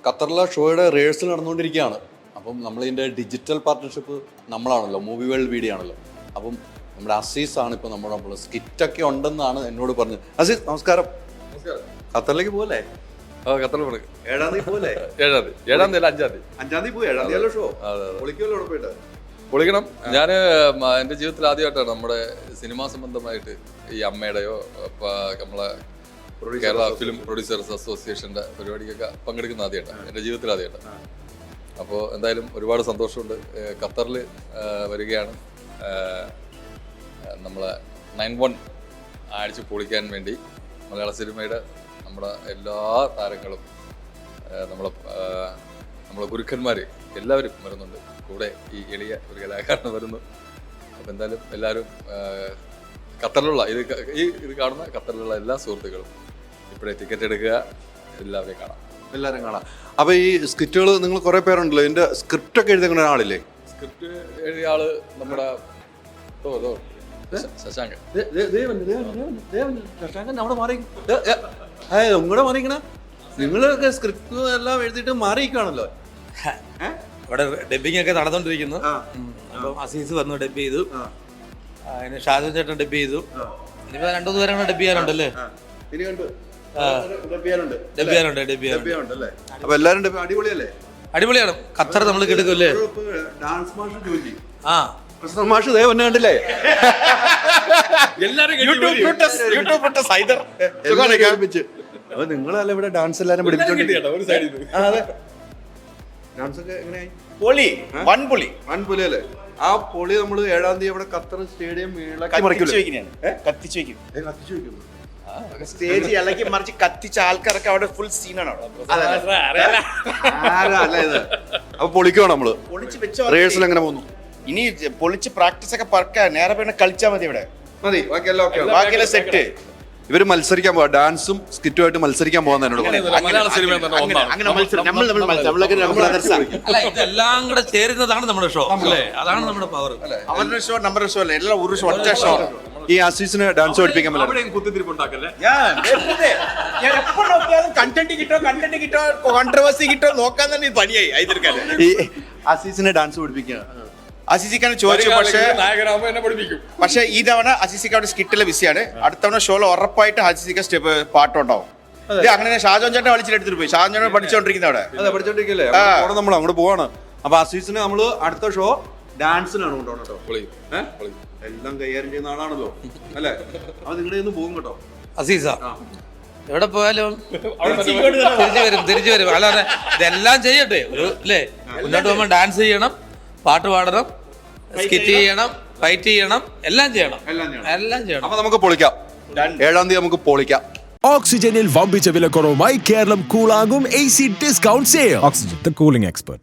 ഖത്തറിലെ ഷോയുടെ റിഹേഴ്സൽ നടന്നുകൊണ്ടിരിക്കുകയാണ്. അപ്പം നമ്മളിതിൻ്റെ ഡിജിറ്റൽ പാർട്ട്ണർഷിപ്പ് നമ്മളാണല്ലോ, മൂവി വേൾഡ് വീഡിയോ ആണല്ലോ. അപ്പം നമ്മുടെ അസീസാണ് ഇപ്പോൾ നമ്മുടെ സ്കിറ്റൊക്കെ ഉണ്ടെന്നാണ് എന്നോട് പറഞ്ഞത്. അസീസ് നമസ്കാരം. ഖത്തറിലേക്ക് പോകല്ലേ? ഖത്തറിൽ പോയി. 7-ാം തീയതി പോലെ? 7-ാം തീയതി അല്ല 5-ാം തീയതി. 5-ാം തീയതി പോയി. 7-ാം തീയതി ഷോ പൊളിക്കുമല്ലോ അവിടെ പോയിട്ട്. പൊളിക്കണം. ഞാൻ എൻ്റെ ജീവിതത്തിൽ ആദ്യമായിട്ടാണ് നമ്മുടെ സിനിമാ സംബന്ധമായിട്ട് ഈ അമ്മയുടെയോ നമ്മളെ കേരള ഫിലിം പ്രൊഡ്യൂസേഴ്സ് അസോസിയേഷൻ്റെ പരിപാടിക്കൊക്കെ പങ്കെടുക്കുന്ന ആദ്യമായിട്ടാണ്, എൻ്റെ ജീവിതത്തിൽ ആദ്യമായിട്ടാണ്. അപ്പോൾ എന്തായാലും ഒരുപാട് സന്തോഷമുണ്ട്. ഖത്തറിൽ വരികയാണ്. നമ്മളെ 9-1 അടിച്ച് പൊളിക്കാൻ വേണ്ടി മലയാള സിനിമയുടെ നമ്മുടെ എല്ലാ താരങ്ങളും നമ്മളെ ഗുരുക്കന്മാർ എല്ലാവരും വരുന്നുണ്ട്. കൂടെ ഈ എളിയ ഒരു കലാകാരൻ വരുന്നു. അപ്പോൾ എന്തായാലും എല്ലാവരും ഖത്തറിലുള്ള ഇത് കാണുന്ന ഖത്തറിലുള്ള എല്ലാ സുഹൃത്തുക്കളും ഇപ്പോഴേ ടിക്കറ്റ് എടുക്കുക, എല്ലാവരെയും കാണാം. അപ്പോൾ ഈ സ്ക്രിപ്റ്റുകൾ നിങ്ങൾ കുറേ പേരുണ്ടല്ലോ, ഇതിൻ്റെ സ്ക്രിപ്റ്റൊക്കെ എഴുതുന്ന ഒരാളില്ലേ? സ്ക്രിപ്റ്റ് എഴുതിയ ആള് നമ്മുടെ ശശാങ്കൻ. നിങ്ങളുടെ മാറിക്കണ നിങ്ങളൊക്കെ സ്ക്രിപ്റ്റ് എല്ലാം എഴുതിയിട്ട് മാറിയിരിക്കുകയാണല്ലോ. ഇവിടെ ഡബിങ് ഒക്കെ നടന്നുകൊണ്ടിരിക്കുന്നു. അപ്പം അസീസ് വന്നു ഡബ് ചെയ്തു, അതിന് ഷാജു ചേട്ടൻ ഡബ് ചെയ്തു. ഇനിയിപ്പോ 2-3 പേരെ ഡബ് ചെയ്യാനുണ്ടല്ലേ? അപ്പൊ എല്ലാരും അടിപൊളിയല്ലേ? അടിപൊളിയാണ്. ഖത്തർ നമ്മൾ കിടക്കുമല്ലേ? ഡാൻസ് മാഷ് ജോലി മാഷ് ദേ വന്നെ കണ്ടില്ലേ? അപ്പൊ നിങ്ങളല്ല ഇവിടെ ഡാൻസ് എല്ലാരും ഡാൻസ് ഒക്കെ എങ്ങനെയായി? പൊളി അല്ലേ? ആ പൊളി നമ്മള് 7-ാം തീയതി അവിടെ ഖത്തർ സ്റ്റേഡിയം കത്തിച്ചു വെക്കും. സ്റ്റേജ് ഇളക്കി മറിച്ച് കത്തിച്ച ആൾക്കാരൊക്കെ അവിടെ ഫുൾ സീനാണ്. അപ്പൊ പൊളിക്കുവാണ് നമ്മള്. പൊളിച്ച് വെച്ചോ. റിഹേഴ്സൽ എങ്ങനെ പോകുന്നു? ഇനി പൊളിച്ച് പ്രാക്ടീസ് ഒക്കെ പറക്കാൻ നേരെ പിന്നെ കളിച്ചാൽ മതി. ഇവിടെ മതി, ബാക്കിയെല്ലാം സെറ്റ്. ഇവര് മത്സരിക്കാൻ പോവാ, ഡാൻസും സ്കിറ്റുമായിട്ട് മത്സരിക്കാൻ പോകാൻ എന്നോട് ഇതെല്ലാം കൂടെ ചേരുന്നതാണ് നമ്മുടെ ഷോ അല്ലേ? അതാണ് നമ്മുടെ പവർ. അവരുടെ ഷോ നമ്മുടെ ഷോ അല്ല, എല്ലാം ഒരു ഷോ, ഒറ്റ ഷോ. ഈ അസീസിന് ഡാൻസ് പഠിപ്പിക്കാൻ എപ്പോ നോക്കിയാലും കണ്ടന്റ് കിട്ടോ കോൺട്രവേഴ്സി കിട്ടോ നോക്കാൻ തന്നെ പണിയായി. ഈ അസീസിനെ ഡാൻസ് പഠിപ്പിക്കുക അസീസിക്കാണ് ചോദിച്ചു. പക്ഷേ ഈ തവണ അസീസിക്ക സ്കിറ്റിലെ ബിസിയാണ്. അടുത്തവണ ഷോയിൽ ഉറപ്പായിട്ട് അസീസിക്ക സ്റ്റെപ്പ് പാട്ടുണ്ടാവും. അങ്ങനെ ഷാജോൻ ചേട്ടൻ വിളിച്ചിട്ട് പോയി. ഷാജോൻ ചേട്ടൻ പഠിച്ചോണ്ടിരിക്കുന്ന അവിടെ പഠിച്ചോണ്ടിരിക്കല്ലേ? നമ്മൾ അങ്ങോട്ട് പോവാണ്. അപ്പൊ അസീസിന് നമ്മള് അടുത്ത ഷോ ഡാൻസിനാണ് കൊണ്ടുപോകണം കേട്ടോ. എല്ലാം കൈകാര്യം ചെയ്യുന്ന ആളാണല്ലോ അല്ലേ? അപ്പൊ നിങ്ങളുടെ ഒന്ന് പോകും കേട്ടോ. അസീസ എവിടെ പോയാലും തിരിച്ചു വരും. അല്ലാതെ ഇതെല്ലാം ചെയ്യട്ടെ ഒരു അല്ലേ? മുന്നോട്ട് പോകുമ്പോൾ ഡാൻസ് ചെയ്യണം, പാട്ട് പാടണം, സ്കിറ്റ് ചെയ്യണം, ഫൈറ്റ് ചെയ്യണം, എല്ലാം ചെയ്യണം. അപ്പൊ നമുക്ക് പൊളിക്കാം. 7-ാം തീയതി നമുക്ക് പൊളിക്കാം. ഓക്സിജനിൽ വമ്പിച്ച വിലക്കുറവുമായി കേരളം കൂളാകും AC discount sale. Oxygen, the cooling expert.